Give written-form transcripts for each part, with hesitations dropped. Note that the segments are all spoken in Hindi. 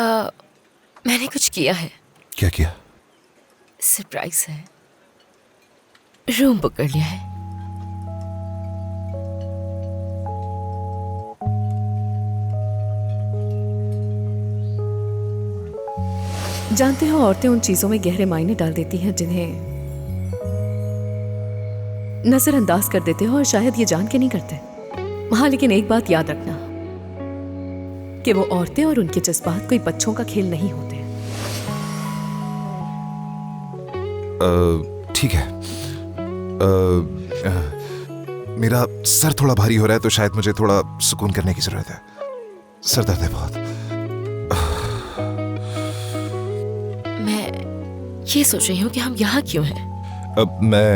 मैंने कुछ किया है। क्या किया? सरप्राइज है। रूम बुक कर लिया है। जानते हो, औरतें उन चीजों में गहरे मायने डाल देती हैं जिन्हें नजरअंदाज कर देते हो और शायद ये जान के नहीं करते। हाँ, लेकिन एक बात याद रखना कि वो औरतें और उनके जज्बात कोई बच्चों का खेल नहीं होते। ठीक है। मेरा सर थोड़ा भारी हो रहा है तो शायद मुझे थोड़ा सुकून करने की जरूरत है। सर दर्द है बहुत। मैं ये सोच रही हूँ कि हम यहाँ क्यों हैं। मैं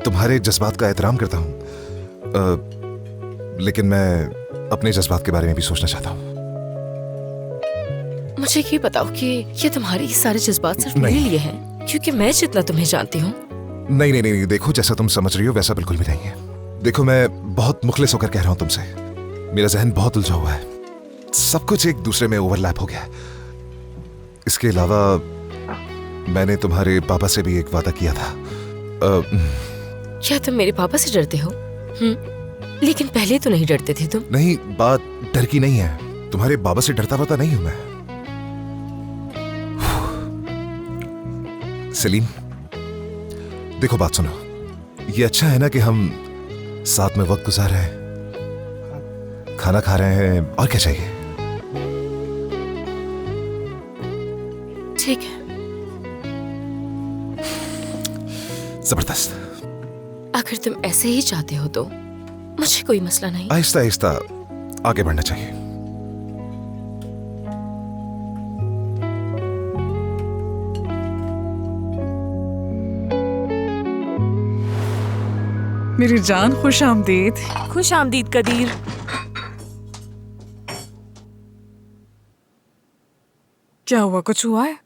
तुम्हारे जज्बात का एहतराम करता हूँ, लेकिन मैं अपने जज्बात के बारे में भी सोचना चाहता हूँ। मुझे ये बताओ कि ये तुम्हारे ये सारे जज्बात सिर्फ मेरे लिए हैं, क्योंकि मैं जितना तुम्हें जानती हूँ। नहीं नहीं नहीं, देखो जैसा तुम समझ रही हो वैसा बिल्कुल भी नहीं है। देखो, मैं बहुत मुखलिस होकर कह रहा हूँ तुमसे। मेरा जहन बहुत उलझा हुआ है, सब कुछ एक दूसरे में ओवरलैप हो गया है। इसके अलावा मैंने तुम्हारे पापा से भी एक वादा किया था। क्या तुम मेरे पापा से डरते हो? लेकिन पहले तो नहीं डरते थे तुम। नहीं, बात डर की नहीं है। तुम्हारे बाबा से डरता पता नहीं हूं मैं। सलीम, देखो बात सुनो। ये अच्छा है ना कि हम साथ में वक्त गुजार रहे हैं, खाना खा रहे हैं, और क्या चाहिए। ठीक है। जबरदस्त। अगर तुम ऐसे ही चाहते हो तो मुझे कोई मसला नहीं। आहिस्ता आहिस्ता आगे बढ़ना चाहिए। मेरी जान, खुश आमदीद। खुश आमदीद कदीर। क्या हुआ, कुछ हुआ है?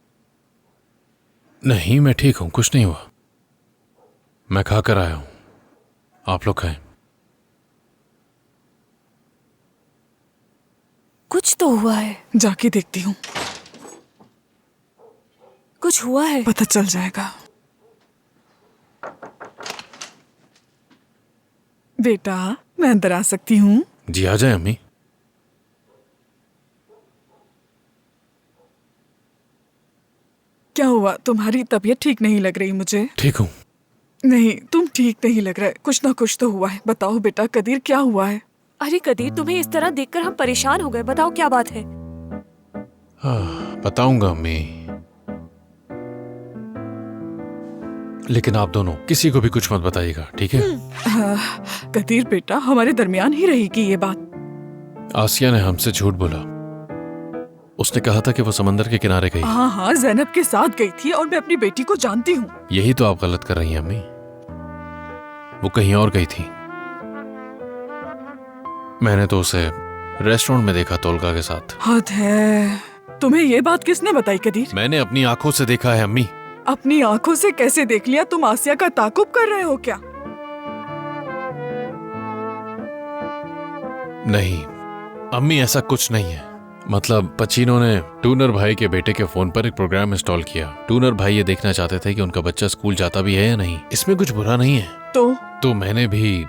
नहीं, मैं ठीक हूं, कुछ नहीं हुआ। मैं खा कर आया हूं, आप लोग खाएं। कुछ तो हुआ है, जाके देखती हूँ। कुछ हुआ है। पता चल जाएगा। बेटा, मैं अंदर आ सकती हूँ? जी आ जाए अम्मी। क्या हुआ? तुम्हारी तबीयत ठीक नहीं लग रही मुझे। ठीक हूँ। नहीं, तुम ठीक नहीं लग रहा है। कुछ ना कुछ तो हुआ है। बताओ बेटा, कदीर क्या हुआ है? अरे कदीर, तुम्हें इस तरह देखकर हम परेशान हो गए। बताओ क्या बात है। हाँ, बताऊंगा अम्मी, लेकिन आप दोनों किसी को भी कुछ मत बताइएगा, ठीक है? कदीर बेटा, हमारे दरमियान ही रहेगी ये बात। आसिया ने हमसे झूठ बोला। उसने कहा था कि वो समंदर के किनारे गई। हाँ हाँ, ज़ैनब के साथ गई थी और मैं अपनी बेटी को जानती हूँ। यही तो आप गलत कर रही हैं अम्मी। वो कहीं और गई थी। मैंने तो उसे रेस्टोरेंट में देखा तोलगा के साथ। हद है। तुम्हें ये बात किसने बताई कदीर? मैंने अपनी आंखों से देखा है अम्मी। अपनी आंखों से कैसे देख लिया? तुम आसिया का ताकुब कर रहे हो क्या? नहीं अम्मी, ऐसा कुछ नहीं है। मतलब पचीनो ने टूनर भाई के बेटे के फोन पर एक प्रोग्राम इंस्टॉल किया। टूनर भाई ये देखना चाहते थे कि उनका बच्चा स्कूल जाता भी है या नहीं। इसमें कुछ बुरा नहीं है। तो मैंने भी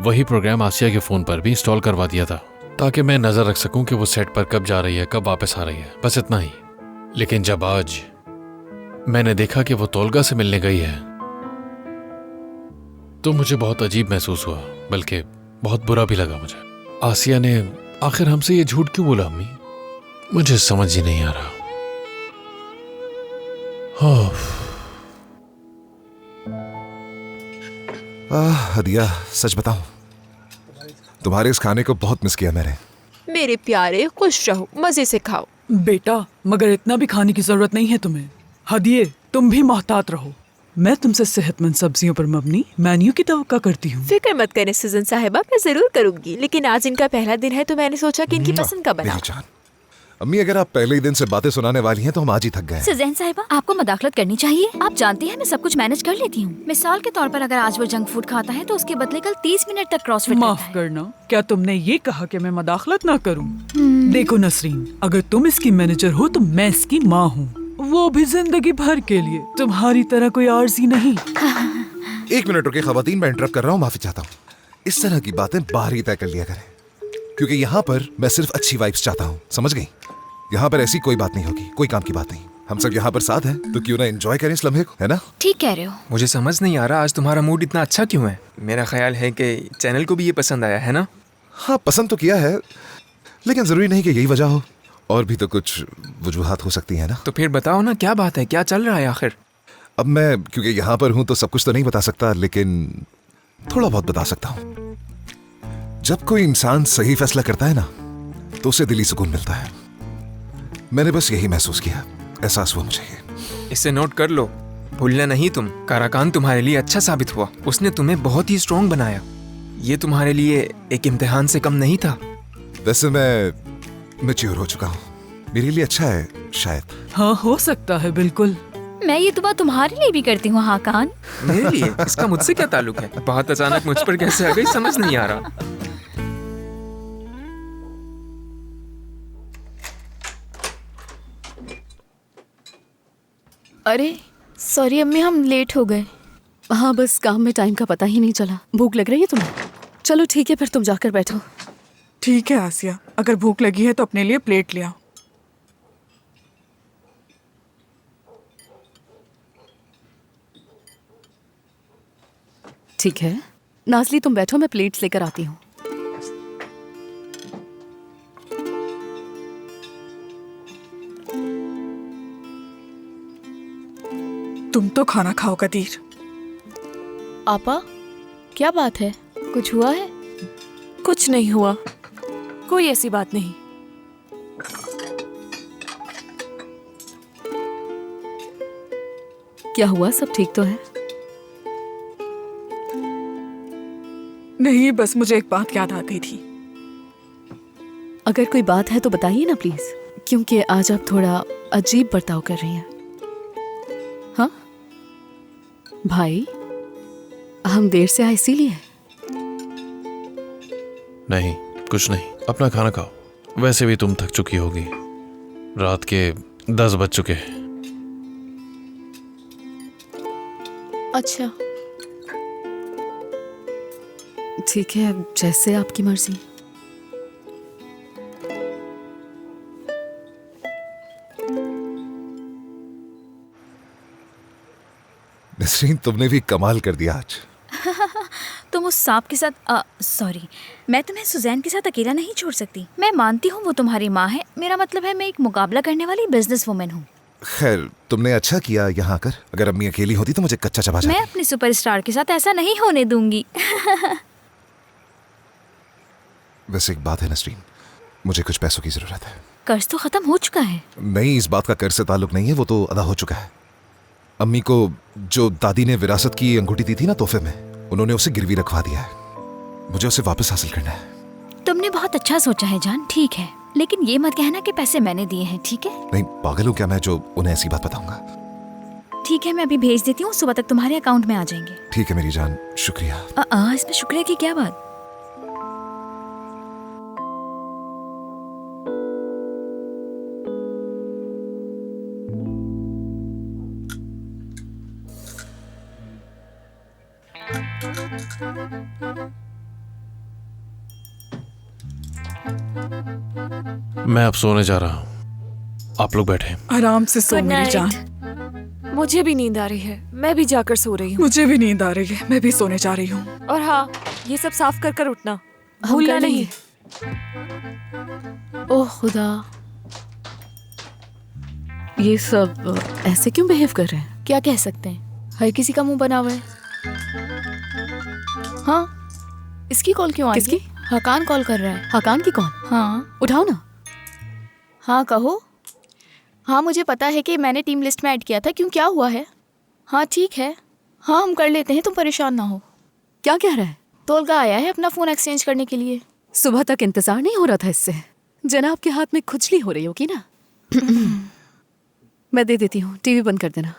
वही प्रोग्राम आसिया के फोन पर भी इंस्टॉल करवा दिया था, ताकि मैं नजर रख सकूं कि वो सेट पर कब जा रही है, कब वापस आ रही है, बस इतना ही। लेकिन जब आज मैंने देखा कि वो तोलगा से मिलने गई है तो मुझे बहुत अजीब महसूस हुआ, बल्कि बहुत बुरा भी लगा मुझे। आसिया ने आखिर हमसे ये झूठ क्यों बोला अम्मी? मुझे समझ ही नहीं आ रहा। हदिया, सच बताऊं, तुम्हारे इस खाने को बहुत मिस किया मैंने। मेरे प्यारे, खुश रहो, मजे से खाओ। बेटा, मगर इतना भी खाने की जरूरत नहीं है तुम्हें। हदिये, तुम भी मोहतात रहो। मैं तुमसे सेहतमंद सब्जियों पर मबनी मेन्यू की तवक्का करती हूँ। फिक्र मत करें सुजन साहिबा, मैं जरूर करूंगी। लेकिन आज इनका पहला दिन है तो मैंने सोचा कि इनकी पसंद का बना। मेरी जान, अम्मी अगर आप पहले ही दिन से बातें सुनाने वाली हैं तो हम आज ही थक गए हैं। सुजैन साहिबा, आपको मदाखलत करनी चाहिए। आप जानती हैं मैं सब कुछ मैनेज कर लेती हूँ। मिसाल के तौर पर अगर आज वो जंक फूड खाता है तो उसके बदले कल 30 मिनट तक क्रॉसफिट करता माफ है। करना, क्या तुमने ये कहा कि मैं मदाखलत ना करूं? देखो नसरीन, अगर तुम इसकी मैनेजर हो तो मैं इसकी माँ हूँ, वो भी जिंदगी भर के लिए। तुम्हारी तरह कोई आर्जी नहीं। 1 मिनट रुके खवातीन, मैं इंटरप्ट कर रहा हूँ, माफी चाहता हूँ। इस तरह की बातें बाहर ही तय कर लिया करें, क्योंकि यहाँ पर मैं सिर्फ अच्छी वाइब्स चाहता हूँ, समझ गई? यहाँ पर ऐसी कोई बात नहीं होगी, कोई काम की बात नहीं। हम सब यहाँ पर साथ हैं, तो क्यों ना एंजॉय करें इस लम्हे को, है ना? ठीक कह रहे हो। मुझे समझ नहीं आ रहा आज तुम्हारा मूड इतना अच्छा क्यों है। मेरा ख्याल है कि चैनल को भी ये पसंद आया है ना? हाँ, पसंद तो किया है, लेकिन जरूरी नहीं कि यही वजह हो, और भी तो कुछ वजूहात हो सकती है ना। तो फिर बताओ ना, क्या बात है, क्या चल रहा है आखिर? अब मैं क्योंकि यहाँ पर हूँ तो सब कुछ तो नहीं बता सकता, लेकिन थोड़ा बहुत बता सकता हूँ। जब कोई इंसान सही फैसला करता है ना तो उसे दिली सुकून मिलता है। मैंने बस यही महसूस किया, एहसास हुआ मुझे ये। इसे नोट कर लो, भूलना नहीं तुम। काराकान तुम्हारे लिए अच्छा साबित हुआ, उसने तुम्हें बहुत ही स्ट्रॉन्ग बनाया। ये तुम्हारे लिए एक इम्तिहान से कम नहीं था। वैसे मैं मैच्योर हो चुका हूँ, मेरे लिए अच्छा है शायद। हाँ, हो सकता है, बिल्कुल। मैं ये दुआ तुम्हारे लिए भी करती हूँ हाकान। मेरे लिए इसका मुझसे क्या ताल्लुक है? बहुत अचानक मुझ पर कैसे आ गई समझ नहीं आ रहा। अरे सॉरी अम्मी, हम लेट हो गए। हाँ, बस काम में टाइम का पता ही नहीं चला। भूख लग रही है तुम्हें? चलो ठीक है, फिर तुम जाकर बैठो। ठीक है आसिया, अगर भूख लगी है तो अपने लिए प्लेट ले आओ। ठीक है नाज़ली, तुम बैठो, मैं प्लेट्स लेकर आती हूँ। तुम तो खाना खाओ कदीर। आपा क्या बात है, कुछ हुआ है? कुछ नहीं हुआ, कोई ऐसी बात नहीं। क्या हुआ, सब ठीक तो है? नहीं, बस मुझे एक बात याद आ गई थी। अगर कोई बात है तो बताइए ना प्लीज, क्योंकि आज आप थोड़ा अजीब बर्ताव कर रही हैं। हाँ भाई, हम देर से आए इसीलिए? नहीं, कुछ नहीं, अपना खाना खाओ। वैसे भी तुम थक चुकी होगी, रात के 10 बज चुके हैं। अच्छा ठीक है, जैसे आपकी मर्जी। नसरीन, तुमने भी कमाल कर दिया आज। तुम उस सांप के साथ सॉरी, मैं तुम्हें सुजैन के साथ अकेला नहीं छोड़ सकती। मैं मानती हूँ वो तुम्हारी माँ है, मेरा मतलब है मैं एक मुकाबला करने वाली बिजनेस वुमेन हूँ। खैर, तुमने अच्छा किया यहाँ आकर। अगर अम्मी अकेली होती तो मुझे कच्चा चबा जाती। मैं अपने सुपरस्टार के साथ ऐसा नहीं होने दूंगी। वैसे एक बात है नसरीन, मुझे कुछ पैसों की जरूरत है। कर्ज तो खत्म हो चुका है। नहीं, इस बात का कर्ज से ताल्लुक नहीं है, वो तो अदा हो चुका है। अम्मी को जो दादी ने विरासत की अंगूठी दी थी ना तोहफे में, उन्होंने उसे गिरवी रखवा दिया है। मुझे उसे वापस हासिल करना है। तुमने बहुत अच्छा सोचा है जान, ठीक है, लेकिन ये मत कहना कि पैसे मैंने दिए हैं, ठीक है? नहीं, पागल हूँ क्या मैं जो उन्हें ऐसी बात बताऊंगा। ठीक है, मैं अभी भेज देती हूँ, सुबह तक तुम्हारे अकाउंट में आ जाएंगे। ठीक है मेरी जान, शुक्रिया। इसमें शुक्रिया की क्या बात? मैं अब सोने जा रहा हूँ, आप लोग बैठे। आराम से सो Good मेरी night. जान। मुझे भी नींद आ रही है, मैं भी जाकर सो रही हूँ। मुझे भी नींद आ रही है, मैं भी सोने जा रही हूँ। और हाँ, ये सब साफ कर कर उठना, हम भूलना कर नहीं। लेंगे। ओह खुदा, ये सब ऐसे क्यों बिहेव कर रहे हैं? क्या कह सकते हैं, हर किसी का मुंह बना हुआ है। हाँ, इसकी कॉल क्यों आ रही है? किसकी? हकान कॉल कर रहा है। हकान की कौन? हाँ उठाओ ना। हाँ कहो। हाँ मुझे पता है कि मैंने टीम लिस्ट में ऐड किया था, क्यों क्या हुआ है? हाँ ठीक है, हाँ हम कर लेते हैं, तुम परेशान ना हो। क्या कह रहा है? तोलगा आया है अपना फ़ोन एक्सचेंज करने के लिए। सुबह तक इंतजार नहीं हो रहा था इससे? जनाब के हाथ में खुजली हो रही होगी ना। मैं दे देती हूँ, टीवी बंद कर देना।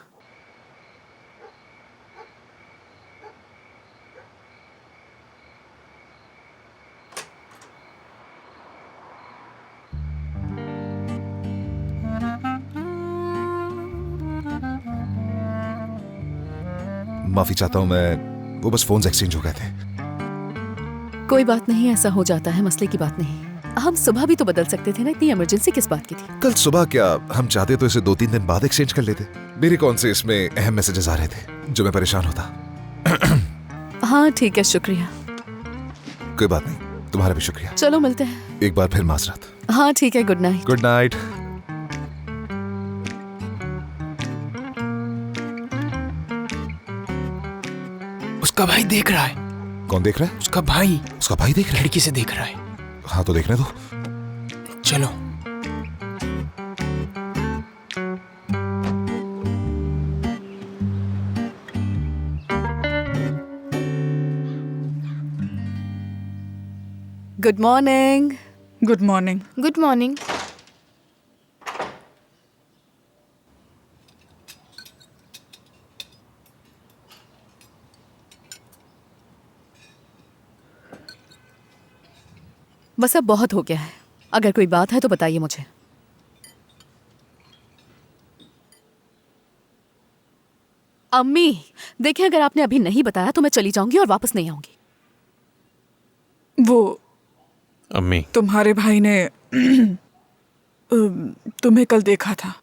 माफी चाहता हूं मैं, वो बस फोन्स एक्सचेंज हो गए थे। कोई बात नहीं, ऐसा हो जाता है, मसले की बात नहीं। हम सुबह भी तो बदल सकते थे ना, इतनी इमरजेंसी किस बात की थी? कल सुबह क्या हम चाहते तो इसे 2-3 दिन बाद एक्सचेंज कर लेते। मेरे कौन से इसमें अहम मैसेजेस आ रहे थे जो मैं परेशान होता। हाँ ठीक है, शुक्रिया। कोई बात नहीं, तुम्हारा भी शुक्रिया। चलो मिलते हैं। एक बार फिर माजरत। हाँ ठीक है, गुड नाइट। Good night. उसका भाई देख रहा है। कौन देख रहा है? उसका भाई। उसका भाई देख रहा है? खिड़की से देख रहा है। हाँ तो देखने दो। चलो। Good morning. Good morning. Good morning. बस अब बहुत हो गया है, अगर कोई बात है तो बताइए मुझे। अम्मी देखिए, अगर आपने अभी नहीं बताया तो मैं चली जाऊंगी और वापस नहीं आऊंगी। वो अम्मी, तुम्हारे भाई ने तुम्हें कल देखा था।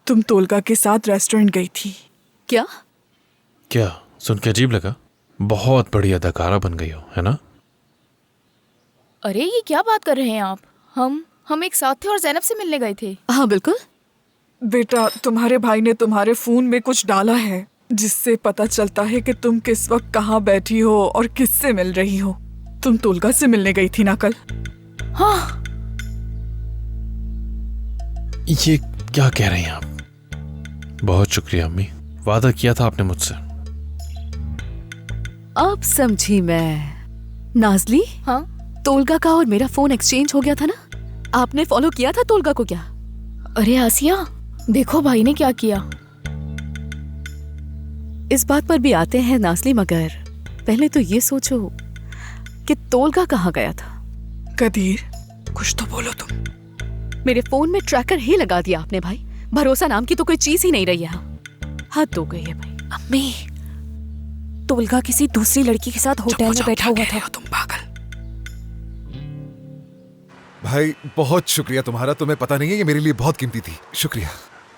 तुम तोलगा के साथ रेस्टोरेंट गई थी। क्या? क्या सुन के अजीब लगा? बहुत बड़ी अदाकारा बन गई हो, है ना? अरे ये क्या बात कर रहे हैं आप? हम एक साथ थे और ज़ैनब से मिलने गए थे। हाँ बिल्कुल। बेटा, तुम्हारे भाई ने तुम्हारे फोन में कुछ डाला है जिससे पता चलता है कि तुम किस वक्त कहाँ बैठी हो और किससे मिल रही हो। तुम तोलगा से मिलने गई थी ना कल? हाँ। ये क्या कह रही हैं आप? बहुत शुक्रिया अम्मी, वादा किया था आपने मुझसे। अब समझी मैं। नाजली, हाँ तोलगा का और मेरा फोन एक्सचेंज हो गया था ना? आपने फॉलो किया था तोलगा को क्या? अरे आसिया, देखो भाई ने क्या किया। इस बात पर भी आते हैं नाजली, मगर पहले तो ये सोचो कि तोलगा कहाँ गया था। कदीर, कुछ तो बोलो तुम। मेरे फोन में ट्रैकर ही लगा दिया आपने भाई। भरोसा नाम की तो कोई चीज ही नहीं रही है। हद हो गई है भाई। अम्मी, तोलगा किसी दूसरी लड़की के साथ होटल में बैठा हुआ था। तुम पागल। भाई बहुत शुक्रिया तुम्हारा, तुम्हें पता नहीं है ये मेरे लिए बहुत कीमती थी। शुक्रिया।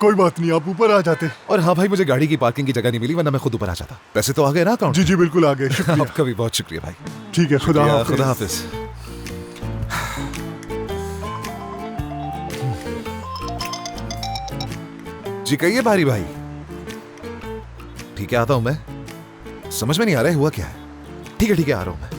कोई बात नहीं, आप ऊपर आ जाते। और हाँ भाई, मुझे गाड़ी की पार्किंग की जगह नहीं मिली, वरना मैं खुद ऊपर आ जाता। पैसे तो आ गए ना अकाउंट? जी जी बिल्कुल आ गए। शुक्रिया। आपका भी बहुत शुक्रिया भाई। ठीक है, खुदा हाफिज। खुदा हाफिज। जी कहिए भारी भाई। ठीक है, आता हूं मैं। समझ में नहीं आ रहा है हुआ क्या है। ठीक है आ रहा हूं मैं।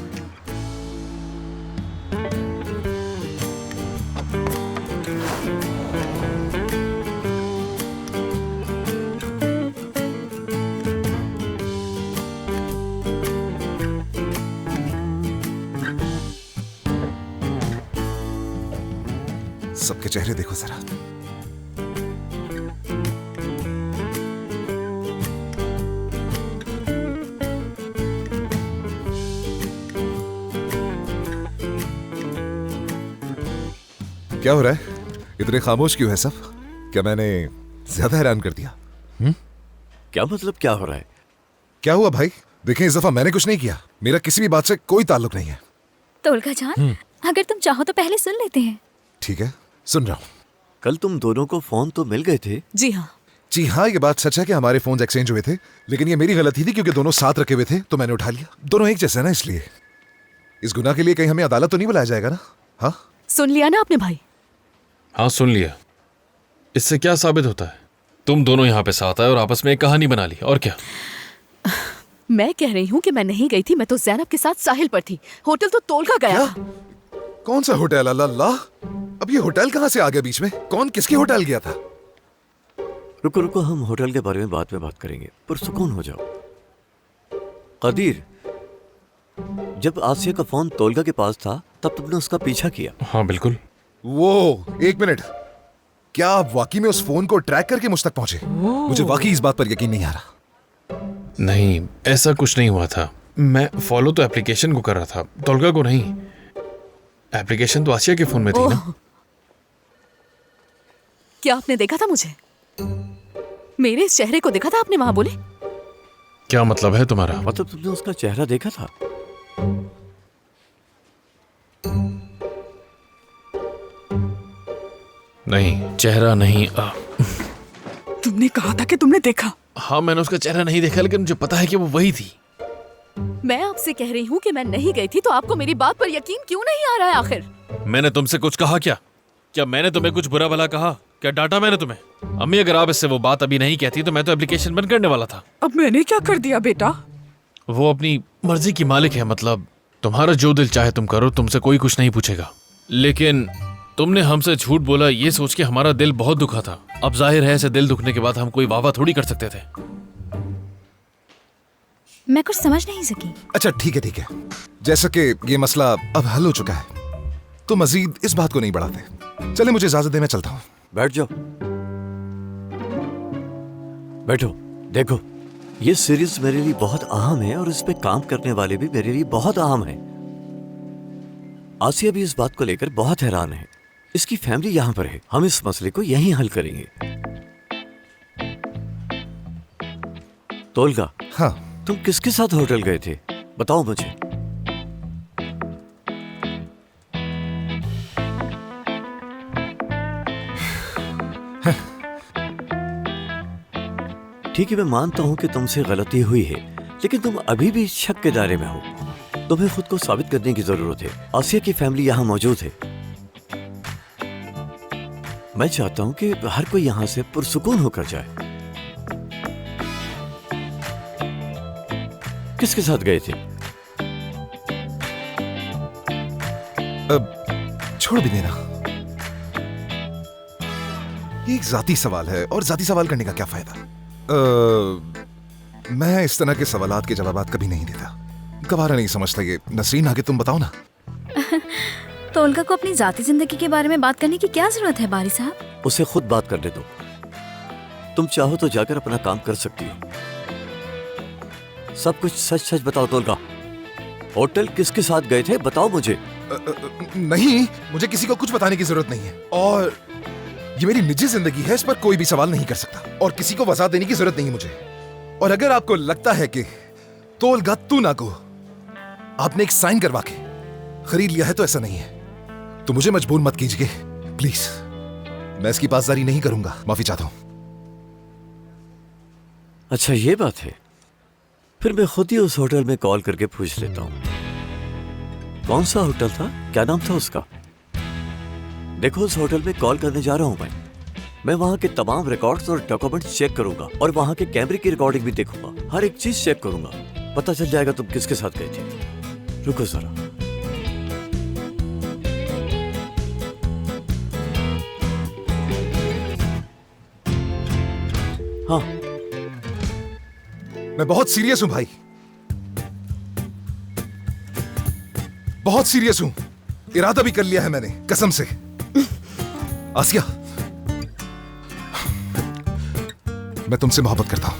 सबके चेहरे देखो जरा। क्या हो रहा है? इतने खामोश क्यों है सब? क्या मैंने ज्यादा हैरान कर दिया? क्या मतलब क्या हो रहा है? क्या हुआ भाई? देखें, इस दफा मैंने कुछ नहीं किया। मेरा किसी भी बात से कोई ताल्लुक नहीं है। तोलगा जान, अगर तुम चाहो तो पहले सुन लेते हैं। ठीक है, सुन रहा हूँ। कल तुम दोनों को फोन तो मिल गए थे? जी हाँ, ये बात सच है कि हमारे फोन एक्सचेंज हुए थे, लेकिन ये मेरी गलती थी क्योंकि दोनों साथ रखे हुए थे तो मैंने उठा लिया। दोनों एक जैसे ना, इसलिए इस गुनाह के लिए कहीं हमें अदालत तो नहीं बुलाया जाएगा ना? हाँ सुन लिया ना आपने भाई? हाँ सुन लिया। इससे क्या साबित होता है? तुम दोनों यहाँ पे साथ आए और आपस में एक कहानी बना ली, और क्या? मैं कह रही हूँ कि मैं नहीं गई थी, मैं तो ज़ैनब के साथ साहिल पर थी। होटल तो तोलगा गया था। कौन सा होटल? अल्लाह, अब ये होटल कहाँ से आ गया बीच में? कौन किसके होटल गया था? रुको रुको, हम होटल के बारे में बाद में बात करेंगे, पुरसुकून हो जाओ। कदीर, जब आसिया का फोन तोलगा के पास था तब तुमने उसका पीछा किया। हाँ बिल्कुल। वो 1 मिनट, क्या आप वाकई में उस फोन को ट्रैक करके मुझ तक पहुंचे? मुझे वाकई इस बात पर यकीन नहीं आ रहा। नहीं, ऐसा कुछ नहीं हुआ था। मैं फॉलो तो एप्लीकेशन को कर रहा था, तोलगा को नहीं। एप्लीकेशन तो आसिया के फोन में थी ना। क्या आपने देखा था मुझे? मेरे इस चेहरे को देखा था आपने वहां? बोले क्या मतलब है तुम्हारा? मतलब तुमने उसका चेहरा देखा था? नहीं, चेहरा नहीं। तुमने कहा था कि तुमने देखा। हाँ, मैंने उसका चेहरा नहीं देखा, लेकिन मुझे पता है कि वो वही थी। मैं आपसे कह रही हूँ कि मैं नहीं गई थी, तो आपको मेरी बात पर यकीन क्यों नहीं आ रहा है आखिर? मैंने तुमसे कुछ कहा क्या? क्या मैंने तुम्हें कुछ बुरा भला कहा? क्या डांटा मैंने तुम्हें? अम्मी, अगर आप इससे वो बात अभी नहीं कहती तो मैं तो एप्लीकेशन बंद करने वाला था। अब मैंने क्या कर दिया बेटा? वो अपनी मर्जी की मालिक है, मतलब तुम्हारा जो दिल चाहे तुम करो, तुमसे कोई कुछ नहीं पूछेगा। लेकिन तुमने हमसे झूठ बोला ये सोच के हमारा दिल बहुत दुखा था। अब जाहिर है ऐसे दिल दुखने के बाद हम कोई वाह थोड़ी कर सकते थे। मैं कुछ समझ नहीं सकी। अच्छा ठीक है, जैसा कि ये मसला अब हल हो चुका है तो मजीद इस बात को नहीं बढ़ाते। चले, मुझे इजाजत दे, मैं चलता हूँ। बैठ जाओ, बैठो। देखो, ये सीरीज मेरे लिए बहुत अहम है और इस पे काम करने वाले भी मेरे लिए बहुत अहम है। आसिया भी इस बात को लेकर बहुत हैरान है। इसकी फैमिली यहाँ पर है, हम इस मसले को यहीं हल करेंगे। तोलगा, हाँ, तुम किसके साथ होटल गए थे? बताओ मुझे। ठीक है, मैं मानता हूं कि तुमसे गलती हुई है, लेकिन तुम अभी भी शक के दायरे में हो। तुम्हें खुद को साबित करने की जरूरत है। आसिया की फैमिली यहां मौजूद है। मैं चाहता हूं कि हर कोई यहां से पुरसुकून होकर जाए। किसके साथ गए थे? अब छोड़ भी देना, ये एक जाती सवाल है और जाती सवाल करने का क्या फायदा। मैं इस तरह के सवालात के जवाबात कभी नहीं देता। गवारा नहीं समझता ये। नसरीन, आगे तुम बताओ ना। तोलगा को अपनी जाती जिंदगी के बारे में बात करने की क्या जरूरत है बारी साहब? उसे खुद बात करने दो। तुम चाहो तो जाकर अपना काम कर सकती हो। सब कुछ सच सच बताओ तोलगा। होटल किसके साथ गए थे, बताओ मुझे। नहीं, मुझे किसी को कुछ बताने की जरूरत नहीं है और ये मेरी निजी जिंदगी है, इस पर कोई भी सवाल नहीं कर सकता और किसी को वजाहत देने की जरूरत नहीं है मुझे। और अगर आपको लगता है कि तोलगा तूना को आपने एक साइन करवा के खरीद लिया है तो ऐसा नहीं है, तो मुझे मजबूर मत कीजिए प्लीज। मैं इसकी पासदारी नहीं करूंगा, माफी चाहता हूं। अच्छा, ये बात है। फिर मैं खुद ही उस होटल में कॉल करके पूछ लेता हूं। कौन सा होटल था, क्या नाम था उसका? देखो, उस होटल में कॉल करने जा रहा हूं मैं वहां के तमाम रिकॉर्ड्स और डॉक्यूमेंट्स चेक करूंगा और वहां के कैमरे की रिकॉर्डिंग भी देखूंगा। हर एक चीज चेक करूंगा। पता चल जाएगा तुम किसके साथ गए थे। रुको जरा। हाँ, मैं बहुत सीरियस हूं भाई, बहुत सीरियस हूं। इरादा भी कर लिया है मैंने, कसम से। आसिया, मैं तुमसे मोहब्बत करता हूं,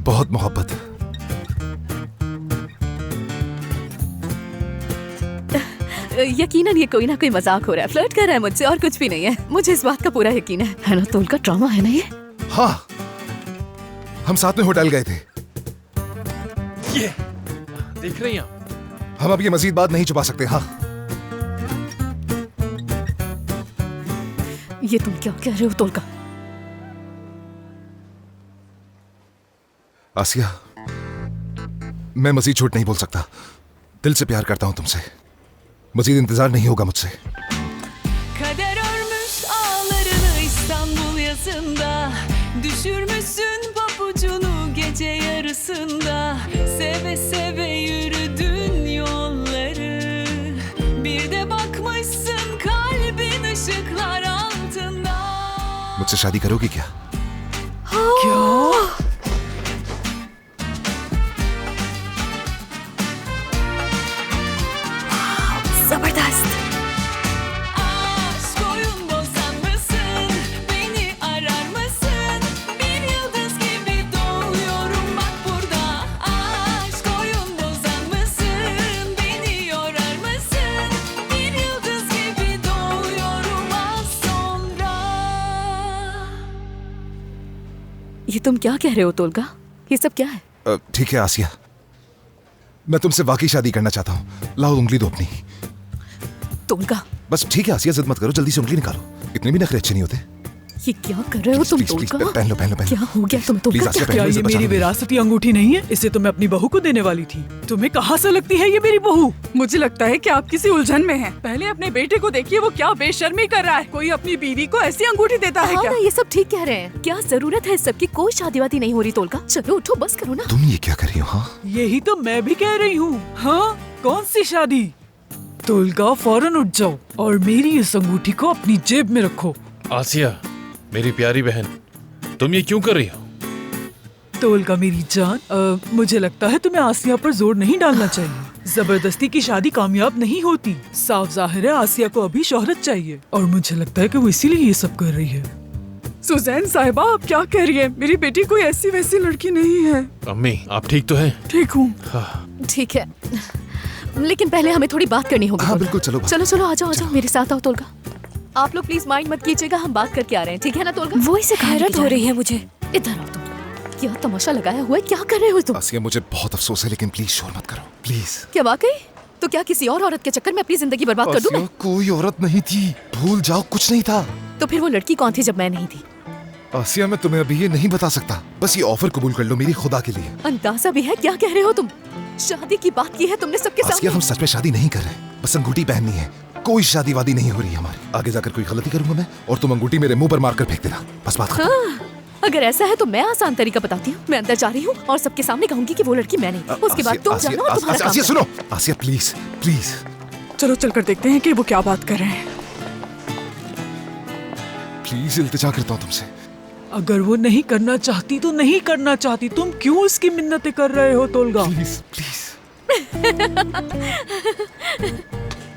बहुत मोहब्बत। यकीनन ये कोई ना कोई मजाक हो रहा है, फ्लर्ट कर रहा है मुझसे और कुछ भी नहीं है। मुझे इस बात का पूरा यकीन है ना? तोलगा ड्रामा है ना ये? हाँ, हम साथ में होटल गए थे। ये देख रही हैं? हम अब ये मजीद बात नहीं छुपा सकते। हाँ, ये तुम क्या कह रहे हो तोलगा? आसिया, मैं मजीद झूठ नहीं बोल सकता। दिल से प्यार करता हूं तुमसे। मजीद इंतजार नहीं होगा मुझसे। Kader örmüş ağlarını İstanbul yazında. Düşürmüşsün papucunu gece yarısında. Seve seve yürüdün yolları. Bir de bakmışsın kalbin ışıklar altında. मुझसे शादी करोगी क्या? क्या? ये तुम क्या कह रहे हो तोलगा? ये सब क्या है? ठीक है आसिया, मैं तुमसे वाकई शादी करना चाहता हूँ। लाओ उंगली दो अपनी। तोलगा बस ठीक है आसिया, जिद मत करो, जल्दी से उंगली निकालो। इतने भी नखरे अच्छे नहीं होते। ये क्या कर रहे हो तुम तोलगा? पहन लो पहन लो पहन लो। क्या हो गया तुम्हें तोलगा? क्या ये मेरी विरासती अंगूठी नहीं है? इसे तो मैं अपनी बहू को देने वाली थी। तुम्हें कहाँ से लगती है ये मेरी बहू? मुझे लगता है कि आप किसी उलझन में हैं। पहले अपने बेटे को देखिए, वो क्या बेशर्मी कर रहा है। कोई अपनी बीवी को ऐसी अंगूठी देता है क्या? ये सब ठीक कह रहे हैं। क्या जरूरत है इस सब की? कोई शादी वादी नहीं हो रही तोलगा। चलो उठो, बस करो ना। तुम ये क्या कर रही हो? हाँ यही तो मैं भी कह रही हूँ। हाँ, कौन सी शादी? तोलगा फौरन उठ जाओ और मेरी इस अंगूठी को अपनी जेब में रखो। आसिया मेरी प्यारी बहन, तुम ये क्यों कर रही हो? तोलगा मेरी जान, मुझे लगता है तुम्हें आसिया पर जोर नहीं डालना चाहिए। जबरदस्ती की शादी कामयाब नहीं होती। साफ जाहिर है आसिया को अभी शोहरत चाहिए और मुझे लगता है कि वो इसीलिए ये सब कर रही है। सुजैन साहिबा, आप क्या कह रही है? मेरी बेटी कोई ऐसी वैसी लड़की नहीं है। अम्मी आप ठीक तो हैं? ठीक हूँ। ठीक है, लेकिन पहले हमें थोड़ी बात करनी होगी। हाँ बिल्कुल, चलो चलो चलो आ जाओ मेरे साथ आओ तोलगा। आप लोग प्लीज माइंड मत कीजिएगा, हम बात करके आ रहे हैं, ठीक है ना तोलगा? वो इसे हैरत हो रही है मुझे। इधर आओ तुम। क्या तमाशा लगाया हुआ है? क्या कर रहे हो तुम? आसिया मुझे बहुत अफसोस है, लेकिन प्लीज शोर मत करो प्लीज। क्या वाकई? तो क्या किसी और औरत के चक्कर में अपनी जिंदगी बर्बाद कर दूं मैं? कोई औरत नहीं थी, भूल जाओ, कुछ नहीं था। तो फिर वो लड़की कौन थी जब मैं नहीं थी? आसिया मैं तुम्हें अभी ये नहीं बता सकता, बस ये ऑफर कबूल कर लो मेरी खुदा के लिए। अंदाजा भी है क्या कह रहे हो तुम? शादी की बात की है तुमने सबके आसिया सामने। हम सच में शादी नहीं कर रहे, बस अंगूठी पहननी है। कोई शादी वादी नहीं हो रही हमारी। आगे जाकर कोई गलती करूंगा मैं और तुम अंगूठी मेरे मुंह पर मारकर फेंक देना, बस बात खत्म। हाँ, अगर ऐसा है तो मैं आसान तरीका बताती हूँ। मैं अंदर जा रही हूँ और सबके सामने कहूंगी कि वो लड़की मैं नहीं। उसके बाद तुम जाना और तुम्हारा काम आसिया सुनो, आसिया प्लीज प्लीज। चलो चलकर देखते हैं कि वो क्या बात कर रहे हैं। प्लीज इल्तिजा करता हूँ तुमसे। अगर वो नहीं करना चाहती तो नहीं करना चाहती, तुम क्यों उसकी मिन्नतें कर रहे हो तोलगा? Please please.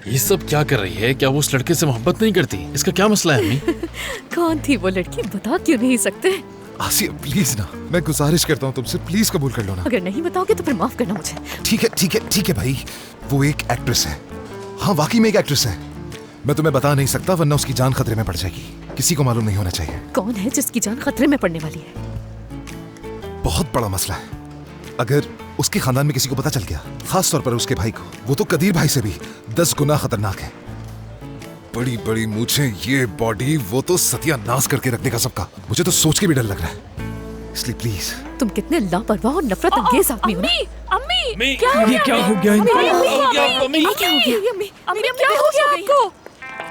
ये सब क्या कर रही है? क्या वो उस लड़के से मोहब्बत नहीं करती? इसका क्या मसला है अम्मी? कौन थी वो लड़की, बता क्यों नहीं सकते? आसिया प्लीज ना, मैं गुजारिश करता हूँ तुमसे, प्लीज कबूल कर लो ना। अगर नहीं बताओगे तो फिर माफ करना मुझे। ठीक है ठीक है ठीक है भाई, वो एक एक्ट्रेस है। हाँ वाकई में एक एक्ट्रेस है। मैं तुम्हें बता नहीं सकता वरना उसकी जान खतरे में पड़ जाएगी। किसी को मालूम नहीं होना चाहिए। कौन है जिसकी जान खतरे में पड़ने वाली है? बहुत बड़ा मसला है। अगर उसके खानदान में किसी को पता चल गया, खास तौर पर उसके भाई को, वो तो कदीर भाई से भी 10 गुना खतरनाक है। बड़ी बड़ी मूछें, ये बॉडी, वो तो सत्यानाश करके रख देगा सबका। मुझे तो सोच के भी डर लग रहा है, इसलिए प्लीज। तुम कितने लापरवाह और नफरत अंगेज आदमी हो ना। अम्मी, ये क्या हो गया? क्या हो गया? अम्मी क्या हो गया आपको?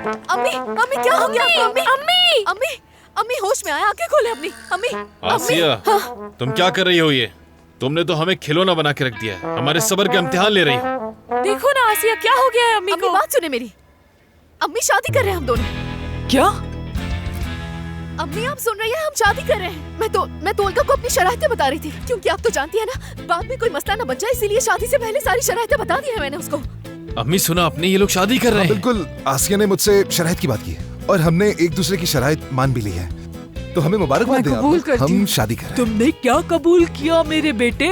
अम्मी अम्मी क्या हो गया? अम्मी अम्मी अम्मी अम्मी होश में आया, आंखें खोले अपनी। अम्मी आसिया तुम क्या कर रही हो? ये तुमने तो हमें खिलौना बना के रख दिया है। हमारे सब्र के इम्तिहान ले रही हो। देखो ना आसिया, क्या हो गया है अम्मी को? बात सुने मेरी। अम्मी शादी कर रहे हैं हम दोनों। क्या? अम्मी आप सुन रही हैं? हम शादी कर रहे हैं। मैं तोलगा को अपनी शरारतें बता रही थी, क्योंकि आप तो जानती है ना बाद में कोई मसला न बन जाए, इसीलिए शादी से पहले सारी शरारतें बता दी है मैंने उसको। अम्मी सुना आपने, ये लोग शादी कर रहे हैं। बिल्कुल, आसिया ने मुझसे शराइत की बात की है और हमने एक दूसरे की शराइत मान भी ली है, तो हमें मुबारकबाद दें आप। हम शादी कर रहे हैं। तुमने क्या कबूल किया मेरे बेटे?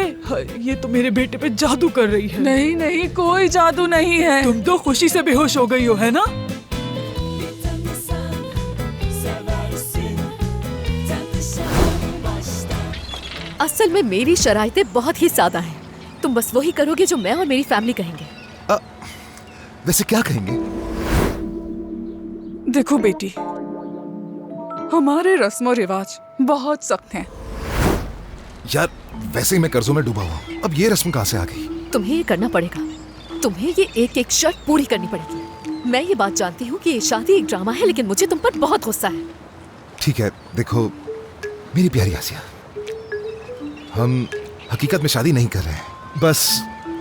ये तो मेरे बेटे पे जादू कर रही है। नहीं नहीं, कोई जादू नहीं है। तुम तो खुशी से बेहोश हो गई हो, है ना? असल में मेरी शराइतें बहुत ही सादा हैं। तुम बस वही करोगे जो मैं और मेरी फैमिली कहेंगे। वैसे क्या कहेंगे? देखो बेटी, हमारे रस्म और रिवाज बहुत सख्त हैं। यार वैसे ही मैं कर्जों में डूबा हुआ, अब ये रस्म कहाँ से आ गई? तुम्हें ये करना पड़ेगा। तुम्हें ये एक एक शर्त पूरी करनी पड़ेगी। मैं ये बात जानती हूँ कि ये शादी एक ड्रामा है, लेकिन मुझे तुम पर बहुत गुस्सा है। ठीक है, देखो मेरी प्यारी आसिया, हम हकीकत में शादी नहीं कर रहे हैं। बस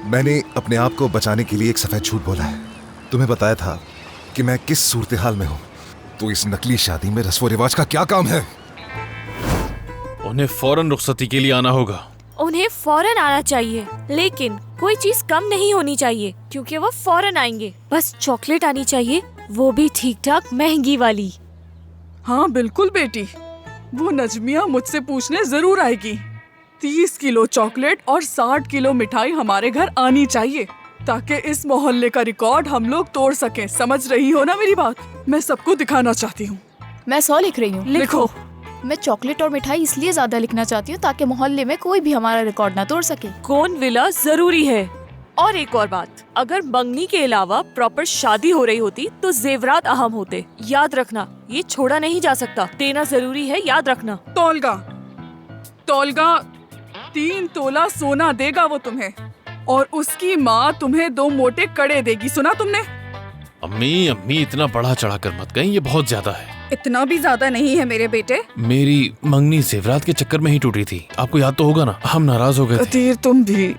मैंने अपने आप को बचाने के लिए एक सफेद झूठ बोला है। तुम्हें बताया था कि मैं किस सूरत हाल में हूँ, तो इस नकली शादी में रस्म रिवाज का क्या काम है? उन्हें फौरन रुखसती के लिए आना होगा। उन्हें फौरन आना चाहिए, लेकिन कोई चीज कम नहीं होनी चाहिए, क्योंकि वो फौरन आएंगे। बस चॉकलेट आनी चाहिए, वो भी ठीक ठाक महंगी वाली। हाँ बिल्कुल बेटी, वो नजमिया मुझसे पूछने जरूर आएगी। 30 किलो चॉकलेट और 60 किलो मिठाई हमारे घर आनी चाहिए, ताकि इस मोहल्ले का रिकॉर्ड हम लोग तोड़ सकें। समझ रही हो ना मेरी बात? मैं सबको दिखाना चाहती हूँ। मैं 100 लिख रही हूँ। लिखो। मैं चॉकलेट और मिठाई इसलिए ज्यादा लिखना चाहती हूँ ताकि मोहल्ले में कोई भी हमारा रिकॉर्ड ना तोड़ सके। कौन विला जरूरी है। और एक और बात, अगर मंगनी के अलावा प्रॉपर शादी हो रही होती तो जेवरात अहम होते। याद रखना, ये छोड़ा नहीं जा सकता, देना जरूरी है, याद रखना। तोलगा 3 तोला सोना देगा वो तुम्हें, और उसकी माँ तुम्हें 2 मोटे कड़े देगी। सुना तुमने? अम्मी इतना बढ़ा चढ़ा कर मत कहीं, ये बहुत ज्यादा है। इतना भी ज्यादा नहीं है मेरे बेटे। मेरी मंगनी जेवरात के चक्कर में ही टूटी थी, आपको याद तो होगा ना, हम नाराज हो गए थे। अतीर तुम भी।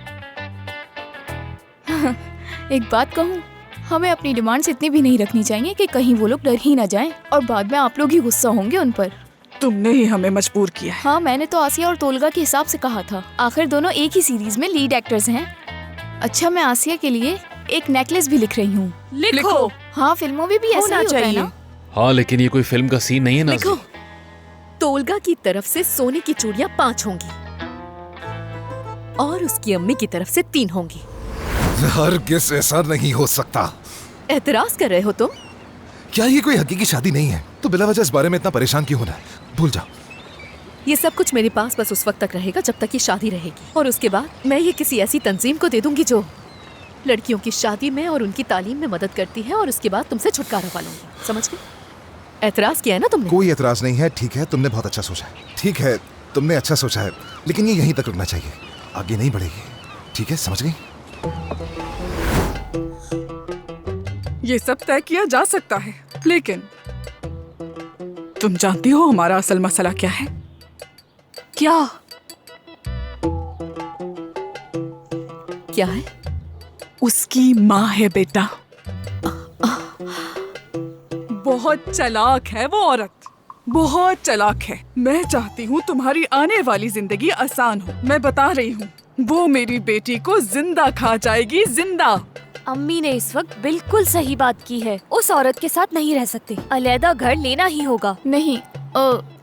एक बात कहूँ, हमें अपनी डिमांड्स इतनी भी नहीं रखनी चाहिए कि कहीं वो लोग डर ही न जाएं और बाद में आप लोग ही गुस्सा होंगे उन पर। तुमने ही हमें मजबूर किया है। हाँ, मैंने तो आसिया और तोलगा के हिसाब से कहा था, आखिर दोनों एक ही सीरीज में लीड एक्टर्स हैं। अच्छा, मैं आसिया के लिए एक नेकलेस भी लिख रही हूँ। लिखो। हाँ, फिल्मों में भी ऐसा ही होता है ना। हाँ, लेकिन ये कोई फिल्म का सीन नहीं है ना। लिखो, तोलगा की तरफ से सोने की चूड़ियां 5 होंगी और उसकी अम्मी की तरफ से 3 होंगी। हरगिज़ ऐसा नहीं हो सकता। एतराज कर रहे हो तुम? क्या ये कोई हकीकी शादी नहीं है? तो बिला वजह इस बारे में इतना परेशान क्यों होना है? भूल जाओ। ये सब कुछ मेरे पास बस उस वक्त तक रहेगा जब तक ये शादी रहेगी, और उसके बाद मैं ये किसी ऐसी तंजीम को दे दूंगी जो लड़कियों की शादी में और उनकी तालीम में मदद करती है, और उसके बाद तुमसे छुटकारा पालूंगी। समझ गए? एतराज किया है ना तुमने? कोई एतराज नहीं है। ठीक है, तुमने बहुत अच्छा सोचा है। ठीक है, तुमने अच्छा सोचा है, लेकिन ये यहीं तक रुकना चाहिए, आगे नहीं बढ़ेगी। ठीक है, समझ गई? ये सब तय किया जा सकता है, लेकिन तुम जानती हो हमारा असल मसला क्या है? क्या है? उसकी माँ है बेटा। बहुत चालाक है वो औरत, बहुत चालाक है। मैं चाहती हूँ तुम्हारी आने वाली जिंदगी आसान हो। मैं बता रही हूँ, वो मेरी बेटी को जिंदा खा जाएगी, जिंदा। अम्मी ने इस वक्त बिल्कुल सही बात की है। उस औरत के साथ नहीं रह सकते, अलग घर लेना ही होगा। नहीं,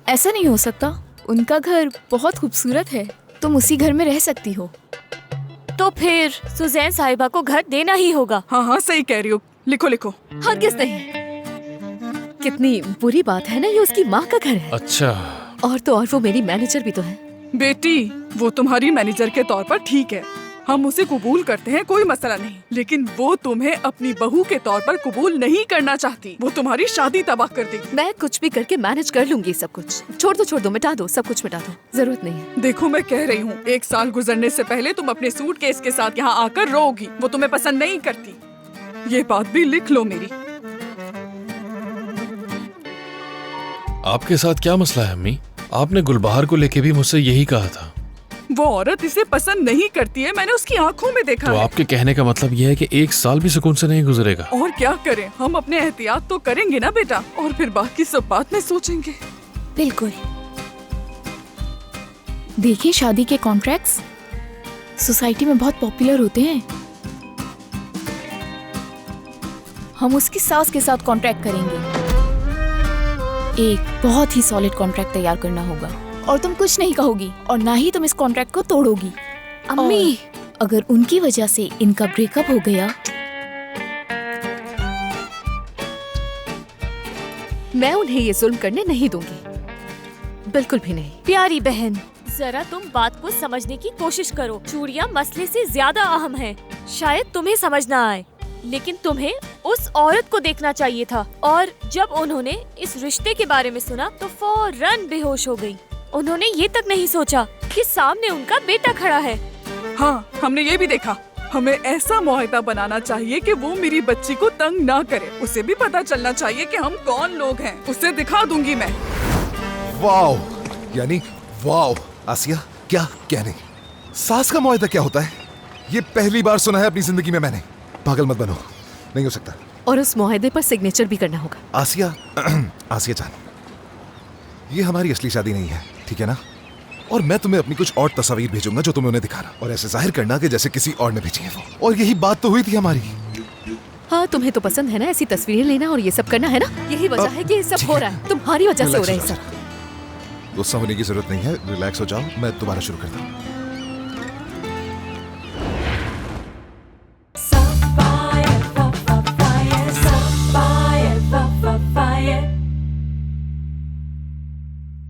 ऐसा नहीं हो सकता। उनका घर बहुत खूबसूरत है, तुम उसी घर में रह सकती हो। तो फिर सुजैन साहिबा को घर देना ही होगा। हाँ, सही कह रही हो। लिखो लिखो। हरगिज़ नहीं। कितनी बुरी बात है ना, ये उसकी माँ का घर है। अच्छा। और तो और वो मेरी मैनेजर भी तो है। बेटी, वो तुम्हारी मैनेजर के तौर पर ठीक है, हम उसे कबूल करते हैं, कोई मसला नहीं, लेकिन वो तुम्हें अपनी बहू के तौर पर कबूल नहीं करना चाहती। वो तुम्हारी शादी तबाह कर देगी। मैं कुछ भी करके मैनेज कर लूंगी सब कुछ। छोड़ दो, मिटा दो, सब कुछ मिटा दो, जरूरत नहीं है। देखो, मैं कह रही हूँ, 1 साल गुजरने से पहले तुम अपने सूटकेस के साथ यहाँ आकर रोगी। वो तुम्हें पसंद नहीं करती, ये बात भी लिख लो मेरी। आपके साथ क्या मसला है अम्मी? आपने गुलबहार को लेके भी मुझसे यही कहा था। वो औरत इसे पसंद नहीं करती है, मैंने उसकी आंखों में देखा तो है। आपके कहने का मतलब यह है कि 1 साल भी सुकून से नहीं गुजरेगा? और क्या करें, हम अपने एहतियात तो करेंगे ना बेटा, और फिर बाकी सब बात में सोचेंगे। बिल्कुल। देखिए, शादी के कॉन्ट्रैक्ट्स सोसाइटी में बहुत पॉपुलर होते हैं। हम उसकी सास के साथ कॉन्ट्रैक्ट करेंगे। एक बहुत ही सॉलिड कॉन्ट्रैक्ट तैयार करना होगा, और तुम कुछ नहीं कहोगी और ना ही तुम इस कॉन्ट्रैक्ट को तोड़ोगी। अम्मी, अगर उनकी वजह से इनका ब्रेकअप हो गया, मैं उन्हें ये जुल्म करने नहीं दूंगी, बिल्कुल भी नहीं। प्यारी बहन, जरा तुम बात को समझने की कोशिश करो। चूड़ियाँ मसले से ज्यादा अहम है। शायद तुम्हें समझ ना आए, लेकिन तुम्हें उस औरत को देखना चाहिए था। और जब उन्होंने इस रिश्ते के बारे में सुना तो फौरन बेहोश हो गई। उन्होंने ये तक नहीं सोचा कि सामने उनका बेटा खड़ा है। हाँ, हमने ये भी देखा। हमें ऐसा मुआहदा बनाना चाहिए कि वो मेरी बच्ची को तंग ना करे। उसे भी पता चलना चाहिए कि हम कौन लोग हैं। उसे दिखा दूंगी मैं। वाओ, यानी वाओ। आसिया, क्या कहने? सास का मुआहदा क्या होता है? ये पहली बार सुना है अपनी जिंदगी में मैंने। पागल मत बनो, नहीं हो सकता। और उस मुआहदे पर सिग्नेचर भी करना होगा। आसिया, आसिया जान, ये हमारी असली शादी नहीं है, ठीक है ना? और मैं तुम्हें अपनी कुछ और तस्वीर भेजूंगा जो तुम्हें उन्हें दिखाना, और ऐसे जाहिर करना कि जैसे किसी और ने भेजी है वो। और यही बात तो हुई थी हमारी। हाँ, तुम्हें तो पसंद है ना ऐसी तस्वीरें लेना और ये सब करना, है ना? यही वजह है कि ये सब हो रहा है, तुम्हारी वजह से हो रहा है सब। गुस्सा होने की जरूरत नहीं है, रिलैक्स हो जाओ, मैं दोबारा शुरू करता हूँ।